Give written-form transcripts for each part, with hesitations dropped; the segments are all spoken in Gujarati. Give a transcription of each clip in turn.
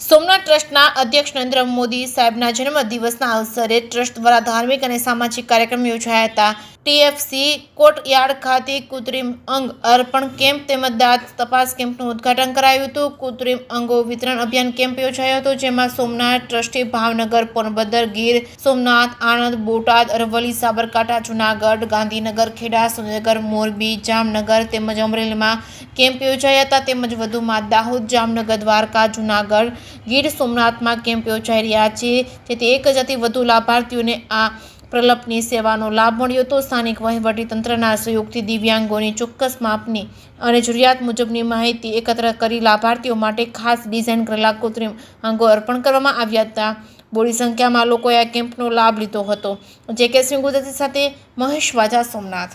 સોમનાથ ટ્રસ્ટના અધ્યક્ષ નરેન્દ્ર મોદી સાહેબના જન્મદિવસના અવસરે ટ્રસ્ટ દ્વારા ધાર્મિક અને સામાજિક કાર્યક્રમ યોજાયા હતા। ટીએફસી કોર્ટયાર્ડ ખાતે કૃત્રિમ અંગ અર્પણ કેમ્પ તેમજ દાંત તપાસ કેમ્પનું ઉદ્ઘાટન કરાયું હતું। કૃત્રિમ અંગો વિતરણ અભિયાન કેમ્પ યોજાયો હતો, જેમાં સોમનાથ ટ્રસ્ટે ભાવનગર, પોરબંદર, ગીર સોમનાથ, આણંદ, બોટાદ, અરવલ્લી, સાબરકાંઠા, જૂનાગઢ, ગાંધીનગર, ખેડા, સુરેન્દ્રનગર, મોરબી, જામનગર તેમજ અમરેલીમાં કેમ્પ યોજાયા હતા। તેમજ વધુમાં દાહોદ, જામનગર, દ્વારકા, જૂનાગઢ, ગીર સોમનાથમાં કેમ્પ યોજાઈ રહ્યા છે, જેથી 1000થી વધુ લાભાર્થીઓને આ પ્રકલ્પની સેવાનો લાભ મળ્યો હતો। સ્થાનિક વહીવટીતંત્રના સહયોગથી દિવ્યાંગોની ચોક્કસ માપની અને જરૂરિયાત મુજબની માહિતી એકત્ર કરી લાભાર્થીઓ માટે ખાસ ડિઝાઇન કરેલા કૃત્રિમ અંગો અર્પણ કરવામાં આવ્યા હતા। બોડી સંખ્યામાં લોકોએ આ કેમ્પનો લાભ લીધો હતો। જે.કે. સિંહ ગુજરાતી સાથે મહેશ વાજા, સોમનાથ।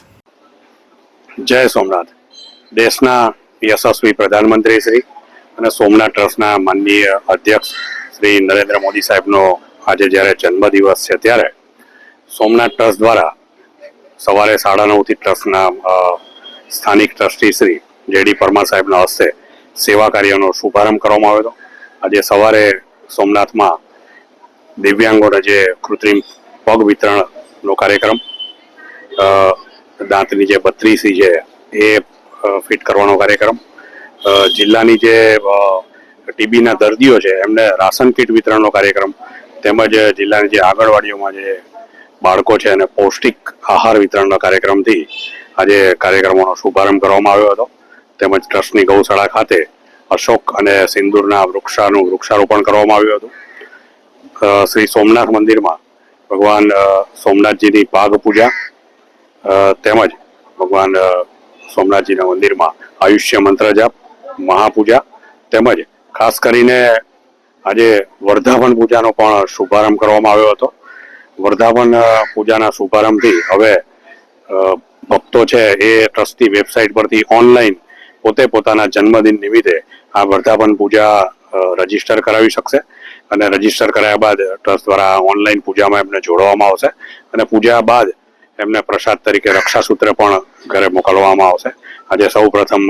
જય સોમનાથ। દેશના યશસ્વી પ્રધાનમંત્રી શ્રી અને સોમનાથ ટ્રસ્ટના માનનીય અધ્યક્ષ શ્રી નરેન્દ્ર મોદી સાહેબનો આજે જ્યારે જન્મદિવસ છે, ત્યારે સોમનાથ ટ્રસ્ટ દ્વારા સવારે 9:30થી ટ્રસ્ટના સ્થાનિક ટ્રસ્ટી શ્રી જે.ડી. પરમાર સાહેબના હસ્તે સેવા કાર્યનો શુભારંભ કરવામાં આવ્યો હતો। આજે સવારે સોમનાથમાં દિવ્યાંગોને જે કૃત્રિમ પગ વિતરણનો કાર્યક્રમ, દાંતની જે 32 છે એ ફિટ કરવાનો કાર્યક્રમ, જિલ્લાની જે ટીબીના દર્દીઓ છે એમને રાશન કીટ વિતરણનો કાર્યક્રમ, તેમજ જિલ્લાની જે આંગણવાડીઓમાં જે બાળકો છે અને પૌષ્ટિક આહાર વિતરણના કાર્યક્રમથી આજે કાર્યક્રમોનો શુભારંભ કરવામાં આવ્યો હતો। તેમજ ટ્રસ્ટની ગૌશાળા ખાતે અશોક અને સિંદૂરના વૃક્ષારોપણ કરવામાં આવ્યું હતું। શ્રી સોમનાથ મંદિરમાં ભગવાન સોમનાથજીની પાગ પૂજા, તેમજ ભગવાન સોમનાથજીના મંદિરમાં આયુષ્ય મંત્ર જાપ, મહાપૂજા, તેમજ ખાસ કરીને આજે વર્ધાપન પૂજાનો પણ શુભારંભ કરવામાં આવ્યો હતો। વર્ધાપન પૂજાના શુભારંભથી હવે ભક્તો છે એ ટ્રસ્ટની વેબસાઇટ પરથી ઓનલાઈન પોતે પોતાના જન્મદિન નિમિત્તે આ વર્ધાપન પૂજા રજીસ્ટર કરાવી શકશે અને રજીસ્ટર કરાયા બાદ ટ્રસ્ટ દ્વારા ઓનલાઈન પૂજામાં એમને જોડવામાં આવશે અને પૂજા બાદ એમને પ્રસાદ તરીકે રક્ષાસૂત્ર પણ ઘરે મોકલવામાં આવશે। આજે સૌ પ્રથમ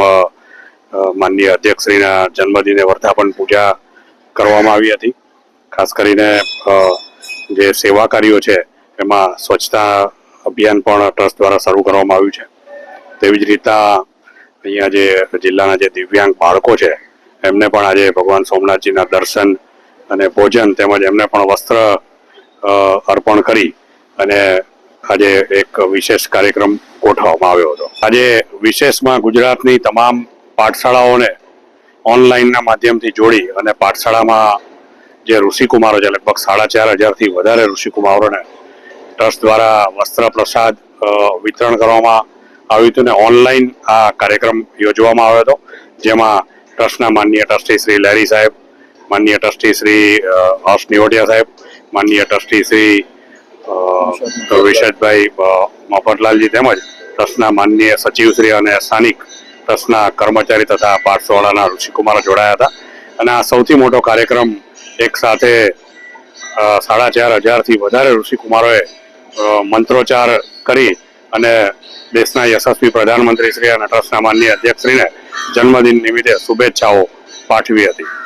માનનીય અધ્યક્ષશ્રીના જન્મદિને વર્ધાપન પૂજા કરવામાં આવી હતી। ખાસ કરીને જે સેવા કાર્યો છે એમાં સ્વચ્છતા અભિયાન પણ ટ્રસ્ટ દ્વારા શરૂ કરવામાં આવ્યું છે। તેવી જ રીતના અહીંયા જે જિલ્લાના જે દિવ્યાંગ બાળકો છે એમને પણ આજે ભગવાન સોમનાથજીના દર્શન અને ભોજન તેમજ એમને પણ વસ્ત્ર અર્પણ કરી અને આજે એક વિશેષ કાર્યક્રમ ગોઠવવામાં આવ્યો હતો। આજે વિશેષમાં ગુજરાતની તમામ પાઠશાળાઓને ઓનલાઈનના માધ્યમથી જોડી અને પાઠશાળામાં જે ઋષિકુમારો છે, લગભગ 4500થી વધારે ઋષિકુમારોને ટ્રસ્ટ દ્વારા વસ્ત્ર પ્રસાદ વિતરણ કરવામાં આવ્યું હતું અને ઓનલાઈન આ કાર્યક્રમ યોજવામાં આવ્યો હતો, જેમાં ટ્રસ્ટના માનનીય ટ્રસ્ટી શ્રી લહેરી સાહેબ, માનનીય ટ્રસ્ટી શ્રી હર્ષ નિવટિયા સાહેબ, માનનીય ટ્રસ્ટી શ્રી વિશેષભાઈ મફતલાલજી, તેમજ ટ્રસ્ટના માનનીય સચિવશ્રી અને સ્થાનિક ટ્રસ્ટના કર્મચારી તથા પાઠશાળાના ઋષિકુમારો જોડાયા હતા અને આ સૌથી મોટો કાર્યક્રમ એક સાથે 4500થી વધારે ઋષિકુમારોએ મંત્રોચ્ચાર કરી અને દેશના યશસ્વી પ્રધાનમંત્રી શ્રી અને ટ્રસ્ટના માનનીય અધ્યક્ષશ્રીને જન્મદિન નિમિત્તે શુભેચ્છાઓ પાઠવી હતી।